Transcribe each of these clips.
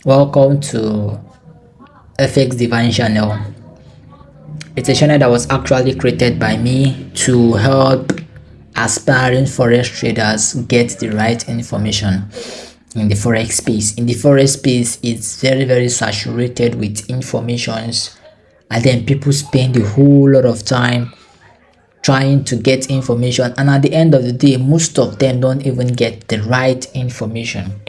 Welcome to FX Divine channel. It's a channel that was actually created by me to help aspiring forex traders get the right information in the forex space. In the forex space, it's very saturated with informations, and then people spend a whole lot of time trying to get information, and at the end of the day, most of them don't even get the right information.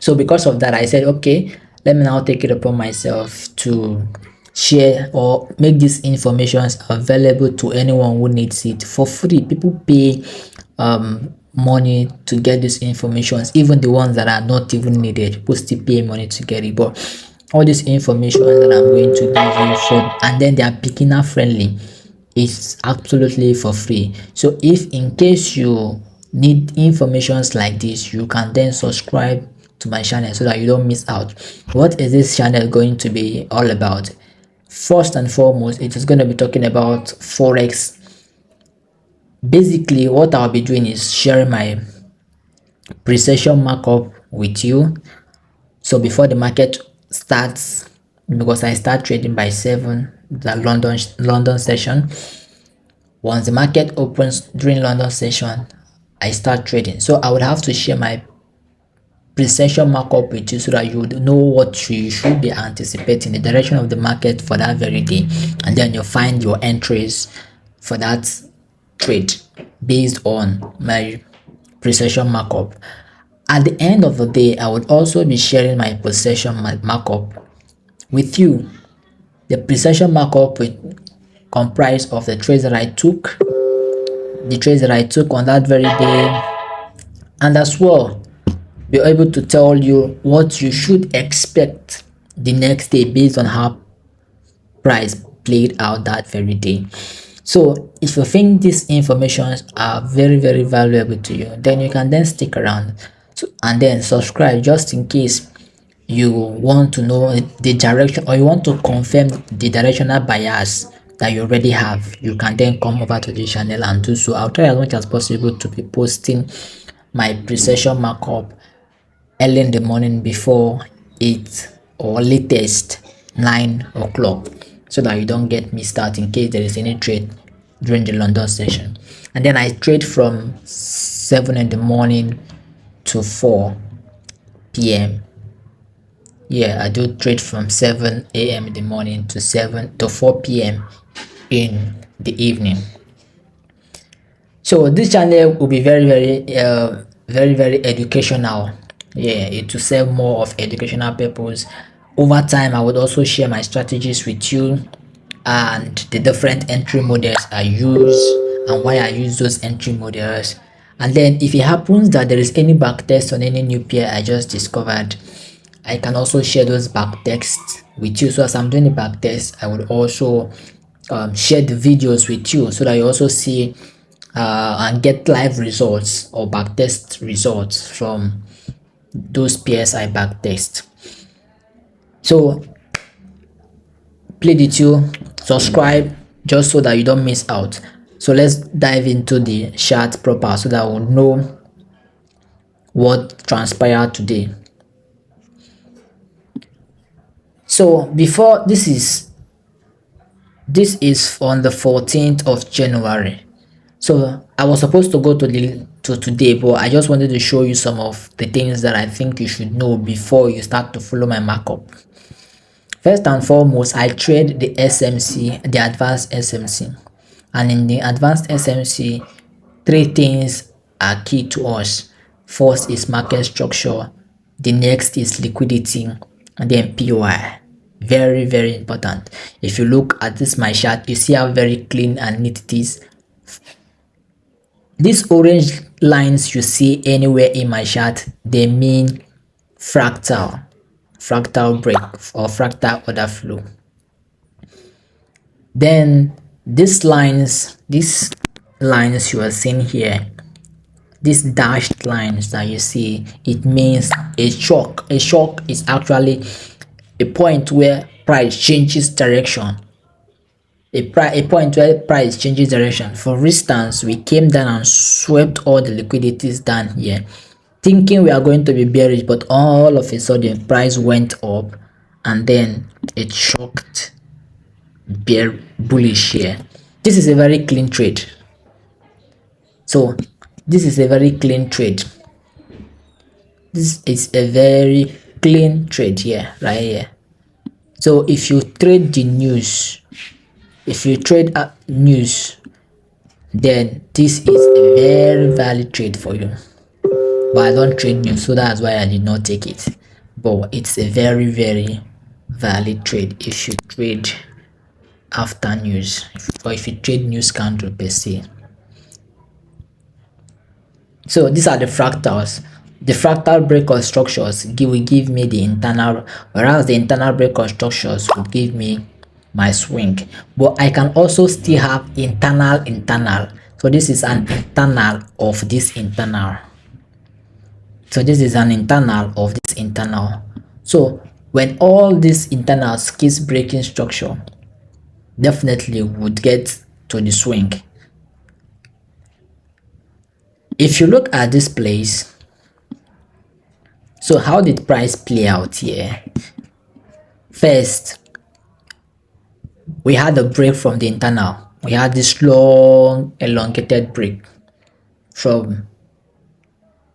So because of that, I said, okay, let me now take it upon myself to share or make these informations available to anyone who needs it for free. People pay money to get these informations, even the ones that are not even needed. People still pay money to get it. But all this information that I'm going to give you for, and then they are beginner friendly, it's absolutely for free. So if in case you need informations like this, you can then subscribe to my channel so that you don't miss out. What is this channel going to be all about? First and foremost, it is going to be talking about forex. Basically, what I'll be doing is sharing my pre-session markup with you. So before the market starts, because I start trading by 7, the London session. Once the market opens during London session, I start trading. So I would have to share my pre-session markup with you so that you would know what you should be anticipating, the direction of the market for that very day, and then you'll find your entries for that trade based on my pre-session markup. At the end of the day, I would also be sharing my pre-session markup with you. The pre-session markup will comprise of the trades that I took, on that very day, and as well be able to tell you what you should expect the next day based on how price played out that very day. So if you think these informations are very valuable to you, then you can then stick around and then subscribe, just in case you want to know the direction or you want to confirm the directional bias that you already have. You can then come over to the channel and do so. I'll try as much as possible to be posting my pre-session markup early in the morning before 8 or latest 9 o'clock, so that you don't get missed out in case there is any trade during the London session. And then I trade from 7 in the morning to 4 p.m. Yeah, I do trade from 7 a.m. in the morning to 4 p.m. in the evening. So this channel will be very educational. Yeah, it will serve more of educational purpose. Over time, I would also share my strategies with you and the different entry models I use and why I use those entry models. And then if it happens that there is any backtest on any new pair I just discovered, I can also share those backtests with you. So as I'm doing the backtest, I would also share the videos with you so that you also see and get live results or backtest results from those pairs I backtest. So play the two, subscribe just so that you don't miss out. So let's dive into the chart proper so that we'll know what transpired today. So before this is on the 14th of January. So I was supposed to go to today, but I just wanted to show you some of the things that I think you should know before you start to follow my markup. First and foremost, I trade the SMC, the advanced SMC, and in the advanced SMC, 3 things are key to us. First is market structure, the next is liquidity, and then POI. Very important. If you look at this my chart, you see how very clean and neat it is. These orange lines you see anywhere in my chart, they mean fractal break or fractal order flow. Then these lines you are seeing here, these dashed lines that you see, it means a shock. A shock is actually a point where price changes direction. A point where price changes direction. For instance, we came down and swept all the liquidities down here. thinking we are going to be bearish, but all of a sudden price went up and then it shocked bullish here. This is a very clean trade. So this is a very clean trade. This is a very clean trade here, right here. So if you trade the news, if you trade news, then this is a very valid trade for you. But I don't trade news, so that's why I did not take it. But it's a very valid trade if you trade after news, or if you trade news candle per se. So these are the fractals. The fractal breakout structures will give me the internal, whereas the internal breakout structures will give me my swing. But I can also still have internal. So this is an internal of this internal. So this is an internal of this internal. So when all these internals keeps breaking structure, definitely would get to the swing. If you look at this place, so how did price play out here? First, we had a break from the internal. We had this long elongated break from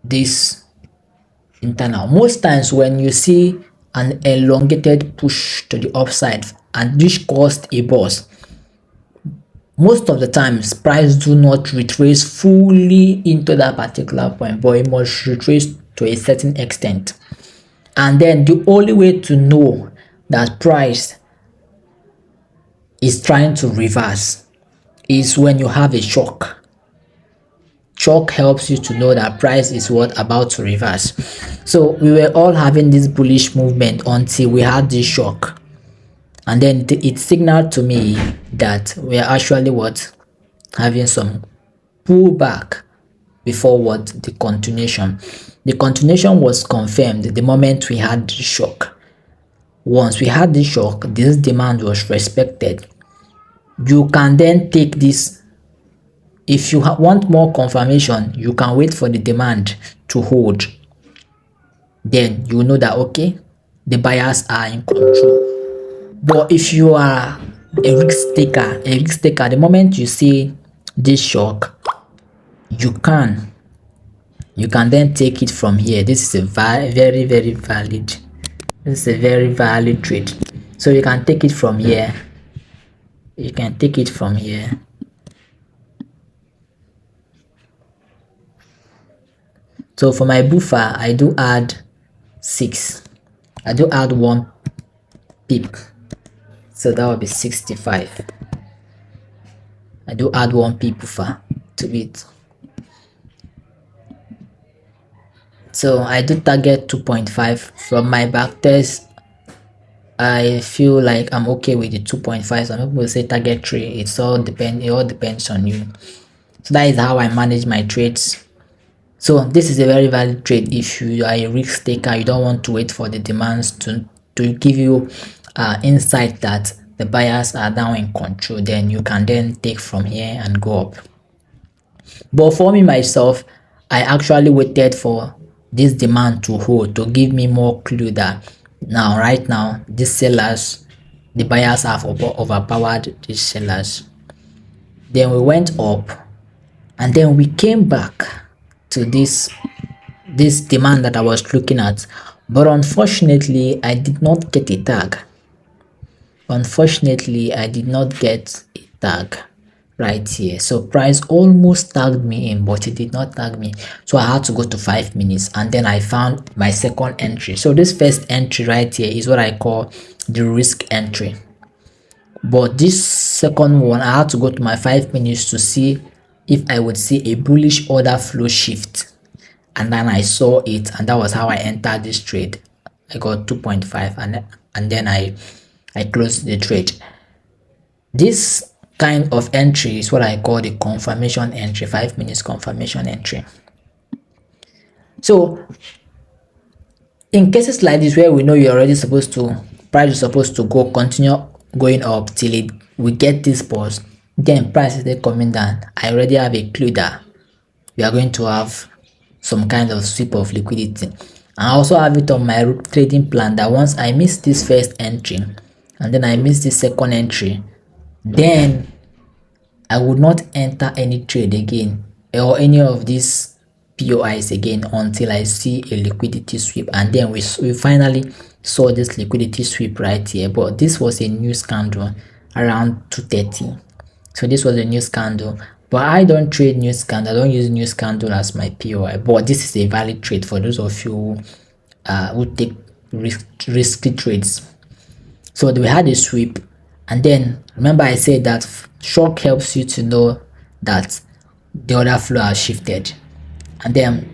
this internal. Most times when you see an elongated push to the upside and this caused a burst, most of the times price do not retrace fully into that particular point, but it must retrace to a certain extent. And then the only way to know that price is trying to reverse is when you have a shock. Shock helps you to know that price is about to reverse. So we were all having this bullish movement until we had this shock, and then it signaled to me that we are actually having some pullback before the continuation. The continuation was confirmed the moment we had the shock. Once we had the shock, this demand was respected. You can then take this. If you want more confirmation, you can wait for the demand to hold. Then you know that, okay, the buyers are in control. But if you are a risk taker, the moment you see this shock, you can then take it from here. This is a very valid. This is a very valid trade. So you can take it from here. You can take it from here. So for my buffer, I do add 6. I do add 1 pip. So that will be 65. I do add 1 pip buffer to it. So I do target 2.5 from my back test. I feel like I'm okay with the 2.5. Some people will say target 3. It all depends on you. So that is how I manage my trades. So this is a very valid trade if you are a risk taker. You don't want to wait for the demands to give you insight that the buyers are now in control. Then you can then take from here and go up. But for me myself, I actually waited for this demand to hold to give me more clue that right now these sellers, the buyers have overpowered these sellers. Then we went up and then we came back to this demand that I was looking at, but unfortunately I did not get a tag. Right here. So price almost tagged me in, but it did not tag me, so I had to go to 5 minutes and then I found my second entry. So this first entry right here is what I call the risk entry, but this second one I had to go to my 5 minutes to see if I would see a bullish order flow shift, and then I saw it, and that was how I entered this trade. I got 2.5 and then I closed the trade. This kind of entry is what I call the confirmation entry, 5 minutes confirmation entry. So in cases like this where we know you're already price is supposed to continue going up till we get this pause, then price is coming down, I already have a clue that we are going to have some kind of sweep of liquidity. I also have it on my trading plan that once I miss this first entry and then I miss this second entry, then I would not enter any trade again or any of these POIs again until I see a liquidity sweep. And then we finally saw this liquidity sweep right here, but this was a new candle around 2:30. So this was a new candle, but I don't trade new candle. I don't use new candle as my POI, but this is a valid trade for those of you who take risky trades. So we had a sweep, and then remember I said that shock helps you to know that the order flow has shifted, and then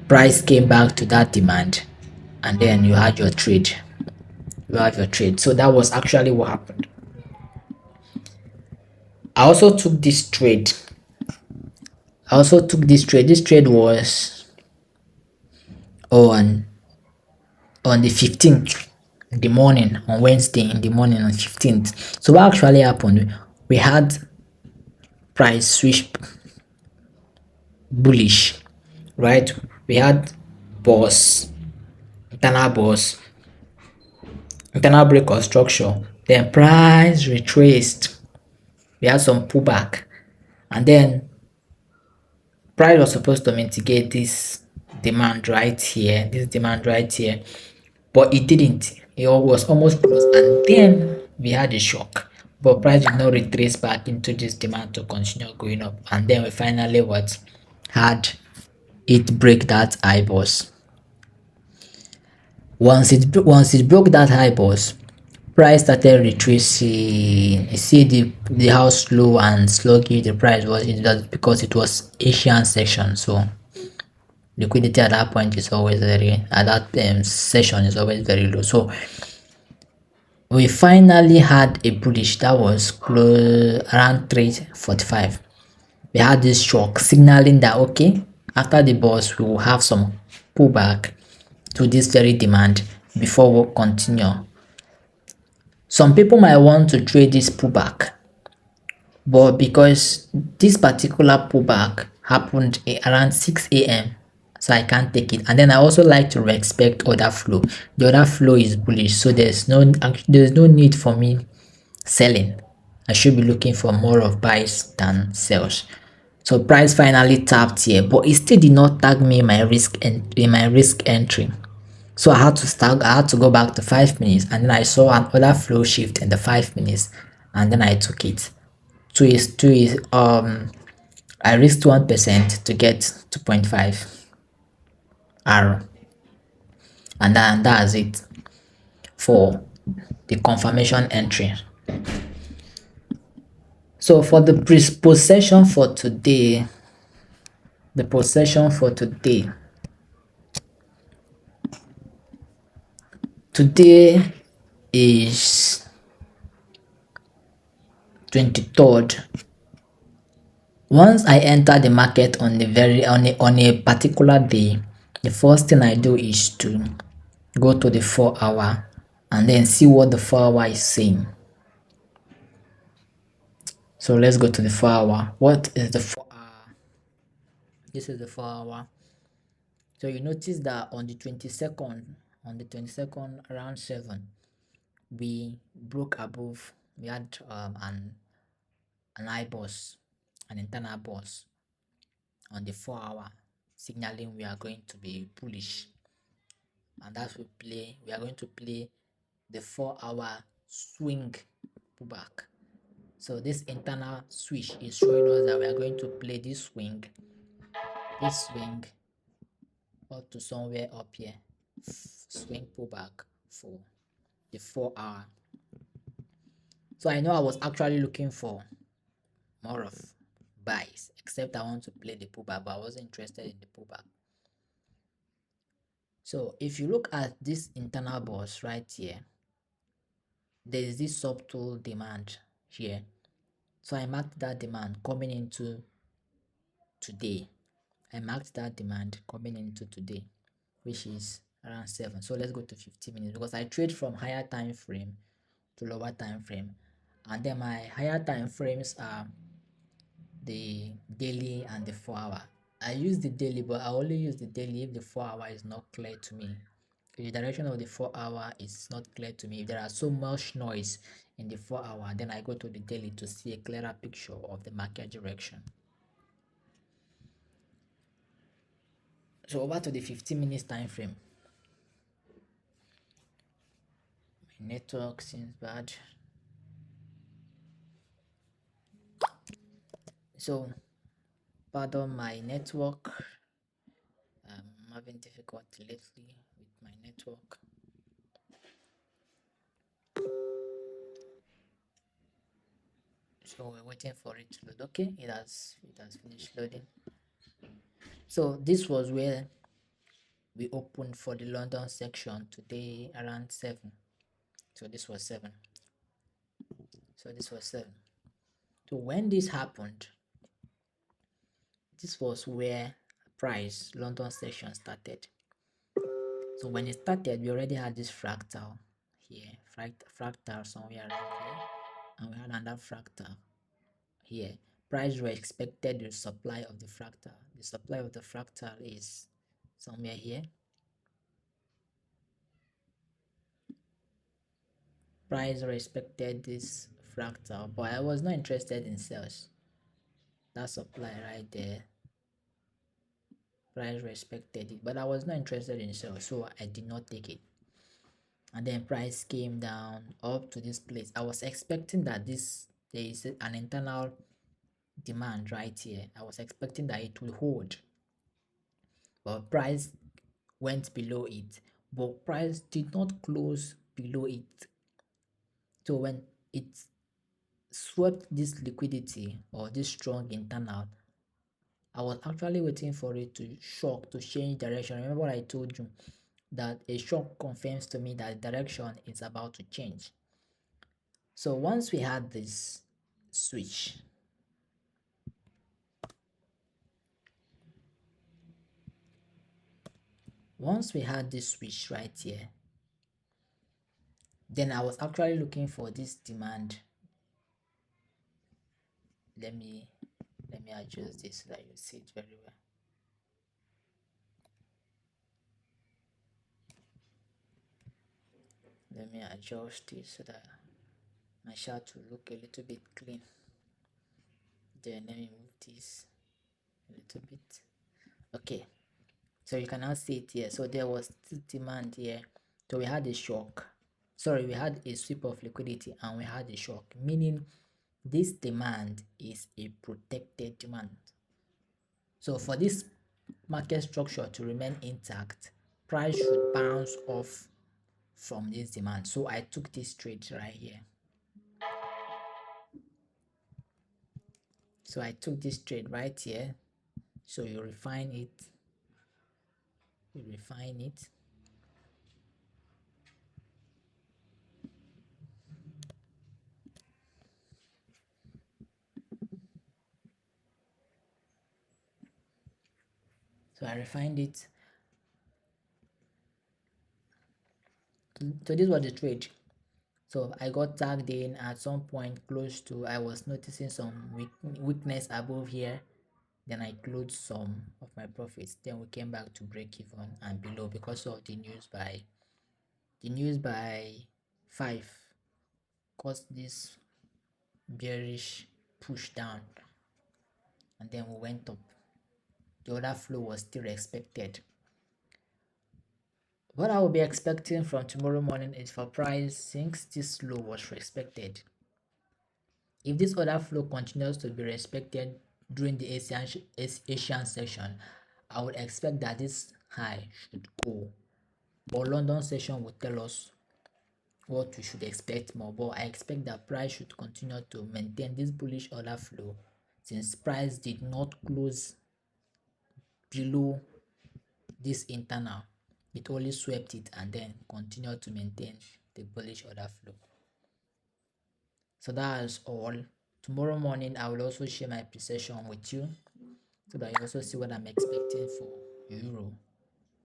price came back to that demand, and then you had your trade. You have your trade. So that was actually what happened. I also took this trade. This trade was on the 15th in the morning, on Wednesday in the morning on 15th. So what actually happened? We had price switch bullish, right? We had boss, internal boss, internal break of structure, then price retraced. We had some pullback, and then price was supposed to mitigate this demand right here, but it didn't. It was almost close, and then we had a shock. But price did not retrace back into this demand to continue going up, and then we finally had it break that high boss. Once it broke that high boss, price started retracing. You see the how slow and sluggish the price was. It was because it was Asian section, so liquidity at that point is always session is always very low. So we finally had a bullish that was close around 3:45. We had this shock signaling that okay, after the boss we will have some pullback to this very demand before we continue. Some people might want to trade this pullback, but because this particular pullback happened around 6 a.m., so I can't take it. And then I also like to respect order flow. The order flow is bullish, so there's no need for me selling. I should be looking for more of buys than sells. So price finally tapped here, but it still did not tag me in my risk entry. So I had to go back to 5 minutes, and then I saw an order flow shift in the 5 minutes, and then I took it. I risked 1% to get 2.5 R, and that's it for the confirmation entry. So for the possession for today, today is 23rd. Once I enter the market on a particular day, the first thing I do is to go to the 4-hour and then see what the 4-hour is saying. So let's go to the 4-hour. What is the 4-hour? This is the 4-hour. So you notice that on the 22nd around 7, we broke above. We had an high boss, an internal boss on the 4-hour, signaling we are going to be bullish, and that we are going to play the 4-hour swing pullback. So this internal switch is showing us that we are going to play this swing up to somewhere up here, swing pullback for the 4-hour. So I know I was actually looking for more of buys, except I want to play the pullback, but I wasn't interested in the pullback. So if you look at this internal boss right here, there is this subtle demand here. So I marked that demand coming into today. Which is around 7. So let's go to 15 minutes because I trade from higher time frame to lower time frame, and then my higher time frames are the daily and the 4-hour. I use the daily, but I only use the daily if the 4 hour is not clear to me. If the direction of the 4 hour is not clear to me, if there are so much noise in the 4 hour, then I go to the daily to see a clearer picture of the market direction. So over to the 15 minutes time frame. My network seems bad. So pardon my network. I'm having difficulty lately with my network. So we're waiting for it to load. Okay, it has finished loading. So this was where we opened for the London section today around 7. So this was 7. So when this happened, this was where price London section started. So when it started, we already had this fractal here, fractal somewhere around here, and we had another fractal here. Price were expected the supply of the fractal. The supply of the fractal is somewhere here. Price respected this fractal, but I was not interested in sales. That supply right there, price respected it, but I was not interested in sales, so I did not take it. And then price came down up to this place. I was expecting that there is an internal demand right here. I was expecting that it will hold, but price went below it, but price did not close below it. So when it swept this liquidity or this strong internal, I was actually waiting for it to shock, to change direction. Remember what I told you, that a shock confirms to me that direction is about to change. So once we had this switch, right here, then I was actually looking for this demand. Let me adjust this so that you see it very well. Let me adjust this so that my chart will look a little bit clean. Then let me move this a little bit. Okay, so you can now see it here. So there was this demand here. So we had a shock. Sorry, we had a sweep of liquidity and we had a shock, meaning this demand is a protected demand. So for this market structure to remain intact, price should bounce off from this demand. So I took this trade right here. So I took this trade right here. So you refine it. So I refined it. So this was the trade. So I got tagged in at some point close to, I was noticing some weakness above here. Then I closed some of my profits. Then we came back to break even and below because of the news by 5 caused this bearish push down, and then we went up. The order flow was still expected. What I will be expecting from tomorrow morning is for price, since this low was respected, if this order flow continues to be respected during the Asian session, I would expect that this high should go. But London session will tell us what we should expect more. But I expect that price should continue to maintain this bullish order flow, since price did not close below this internal. It only swept it and then continued to maintain the bullish order flow. So that is all. Tomorrow morning I will also share my pre-session with you so that you also see what I'm expecting for Euro.